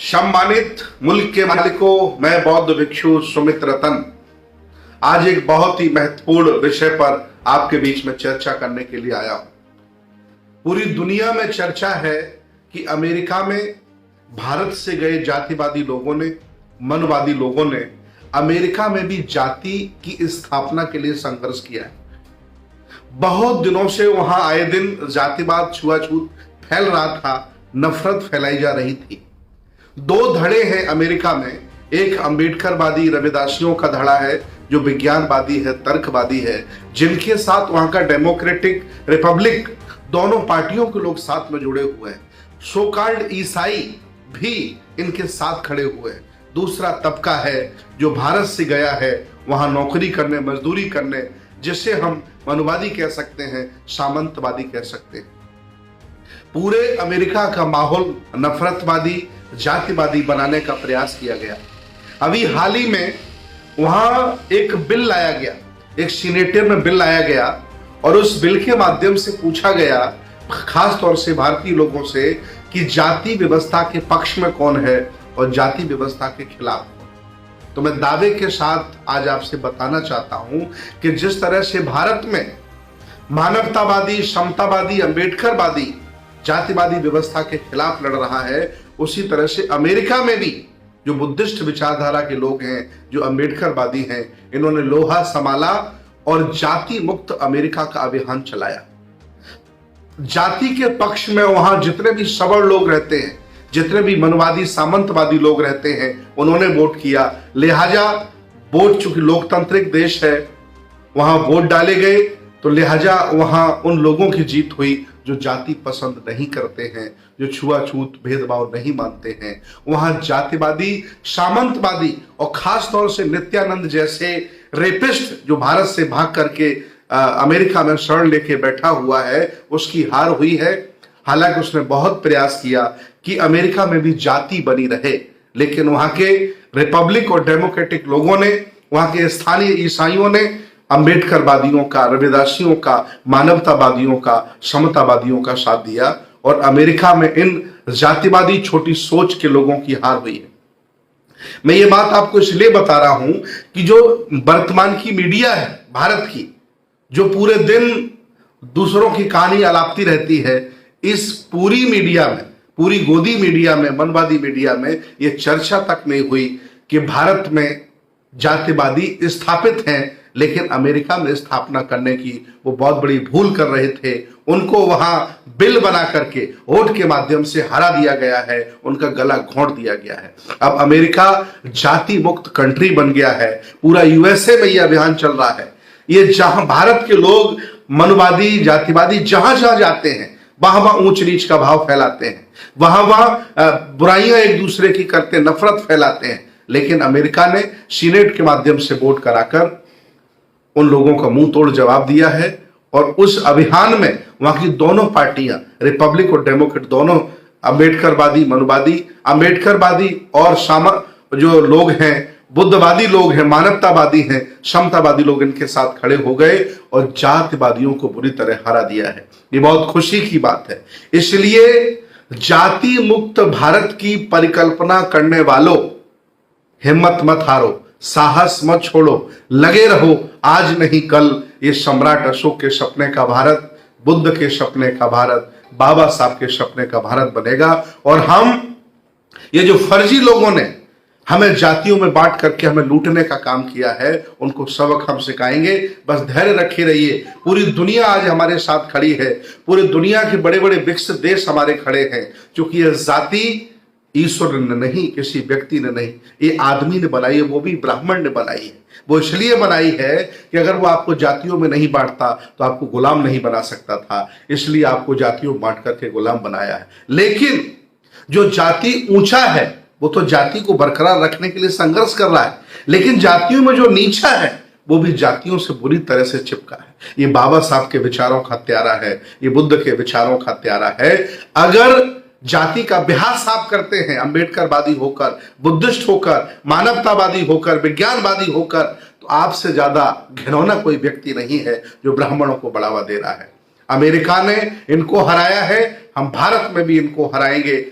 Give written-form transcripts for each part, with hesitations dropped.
सम्मानित मुल्क के मालिकों, मैं बौद्ध भिक्षु सुमित रतन आज एक बहुत ही महत्वपूर्ण विषय पर आपके बीच में चर्चा करने के लिए आया हूं। पूरी दुनिया में चर्चा है कि अमेरिका में भारत से गए जातिवादी लोगों ने, मनवादी लोगों ने अमेरिका में भी जाति की स्थापना के लिए संघर्ष किया है। बहुत दिनों से वहां आए दिन जातिवाद, छुआछूत फैल रहा था, नफरत फैलाई जा रही थी। दो धड़े हैं अमेरिका में, एक अम्बेडकरवादी रविदासियों का धड़ा है जो विज्ञानवादी है, तर्कवादी है, जिनके साथ वहां का डेमोक्रेटिक रिपब्लिक दोनों पार्टियों के लोग साथ में जुड़े हुए हैं। सो कॉल्ड ईसाई भी इनके साथ खड़े हुए हैं। दूसरा तबका है जो भारत से गया है वहां नौकरी करने, मजदूरी करने, जिसे हम मनुवादी कह सकते हैं, सामंतवादी कह सकते हैं। पूरे अमेरिका का माहौल नफरतवादी, जातिवादी बनाने का प्रयास किया गया। अभी हाल ही में वहां एक बिल लाया गया, एक सीनेटर में बिल लाया गया और उस बिल के माध्यम से पूछा गया खास तौर से भारतीय लोगों से कि जाति व्यवस्था के पक्ष में कौन है और जाति व्यवस्था के खिलाफ। तो मैं दावे के साथ आज आपसे बताना चाहता हूं कि जिस तरह से भारत में मानवतावादी, समतावादी, अम्बेडकरवादी जातिवादी व्यवस्था के खिलाफ लड़ रहा है, उसी तरह से अमेरिका में भी जो बुद्धिस्ट विचारधारा के लोग हैं, जो अम्बेडकरवादी हैं, इन्होंने लोहा संभाला और जाति मुक्त अमेरिका का अभियान चलाया। जाति के पक्ष में वहां जितने भी सबल लोग रहते हैं, जितने भी मनवादी, सामंतवादी लोग रहते हैं, उन्होंने वोट किया। लिहाजा वोट, चूंकि लोकतांत्रिक देश है, वहां वोट डाले गए, तो लिहाजा वहां उन लोगों की जीत हुई जो जाति पसंद नहीं करते हैं, जो छुआछूत भेदभाव नहीं मानते हैं। वहां जातिवादी, सामंतवादी और खास तौर से नित्यानंद जैसे रेपिस्ट जो भारत से भाग करके अमेरिका में शरण लेके बैठा हुआ है, उसकी हार हुई है। हालांकि उसने बहुत प्रयास किया कि अमेरिका में भी जाति बनी रहे, लेकिन वहां के रिपब्लिक और डेमोक्रेटिक लोगों ने, वहां के स्थानीय ईसाइयों ने अम्बेडकरवादियों का, रविदासियों का, मानवतावादियों का, समतावादियों का साथ दिया और अमेरिका में इन जातिवादी छोटी सोच के लोगों की हार हुई है। मैं ये बात आपको इसलिए बता रहा हूं कि जो वर्तमान की मीडिया है भारत की, जो पूरे दिन दूसरों की कहानी अलापती रहती है, इस पूरी मीडिया में, पूरी गोदी मीडिया में, मनवादी मीडिया में ये चर्चा तक नहीं हुई कि भारत में जातिवादी स्थापित हैं, लेकिन अमेरिका में स्थापना करने की वो बहुत बड़ी भूल कर रहे थे। उनको वहां बिल बना करके वोट के माध्यम से हरा दिया गया है, उनका गला घोंट दिया गया है। अब अमेरिका जाति मुक्त कंट्री बन गया है। पूरा यूएसए में यह अभियान चल रहा है। ये जहां भारत के लोग, मनवादी, जातिवादी जहां जहां जाते हैं, वहां वहां ऊंच नीच का भाव फैलाते हैं, वहां वहां बुराइयां एक दूसरे की करते, नफरत फैलाते हैं। लेकिन अमेरिका ने सीनेट के माध्यम से वोट कराकर उन लोगों का मुंह तोड़ जवाब दिया है और उस अभियान में वहां की दोनों पार्टियां, रिपब्लिक और डेमोक्रेट, दोनों अम्बेडकरवादी, मनवादी, अम्बेडकरवादी और जो लोग हैं, बुद्धवादी लोग हैं, मानवतावादी हैं, समतावादी लोग इनके साथ खड़े हो गए और जातिवादियों को बुरी तरह हरा दिया है। ये बहुत खुशी की बात है। इसलिए जाति मुक्त भारत की परिकल्पना करने वालों, हिम्मत मत हारो, साहस मत छोड़ो, लगे रहो। आज नहीं कल ये सम्राट अशोक के सपने का भारत, बुद्ध के सपने का भारत, बाबा साहब के सपने का भारत बनेगा। और हम, ये जो फर्जी लोगों ने हमें जातियों में बांट करके हमें लूटने का काम किया है, उनको सबक हम सिखाएंगे। बस धैर्य रखे रहिए। पूरी दुनिया आज हमारे साथ खड़ी है। पूरी दुनिया के बड़े बड़े विकसित देश हमारे खड़े हैं, क्योंकि यह जाति ईश्वर ने नहीं, किसी व्यक्ति ने नहीं, ये आदमी ने बनाई है, वो भी ब्राह्मण ने बनाई है। वो इसलिए बनाई है कि अगर वो आपको जातियों में नहीं बांटता तो आपको गुलाम नहीं बना सकता था, इसलिए आपको जातियों में बांट करके गुलाम बनाया है। लेकिन जो जाति ऊंचा है वो तो जाति को बरकरार रखने के लिए संघर्ष कर रहा है, लेकिन जातियों में जो नीचा है वो भी जातियों से बुरी तरह से चिपका है। ये बाबा साहब के विचारों का त्यारा है, ये बुद्ध के विचारों का त्यारा है। अगर जाति का बिहार साफ करते हैं अम्बेडकरवादी होकर, बुद्धिस्ट होकर, मानवतावादी होकर, विज्ञानवादी होकर, तो आपसे ज्यादा घिनौना कोई व्यक्ति नहीं है जो ब्राह्मणों को बढ़ावा दे रहा है। अमेरिका ने इनको हराया है, हम भारत में भी इनको हराएंगे।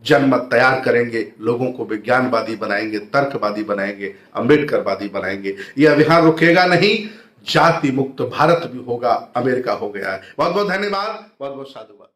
जनमत तैयार करेंगे, लोगों को विज्ञानवादी बनाएंगे, तर्कवादी बनाएंगे, अम्बेडकरवादी बनाएंगे। ये अभियान रुकेगा नहीं, जाति मुक्त भारत भी होगा, अमेरिका हो गया है। बहुत बहुत धन्यवाद, बहुत बहुत साधुवाद।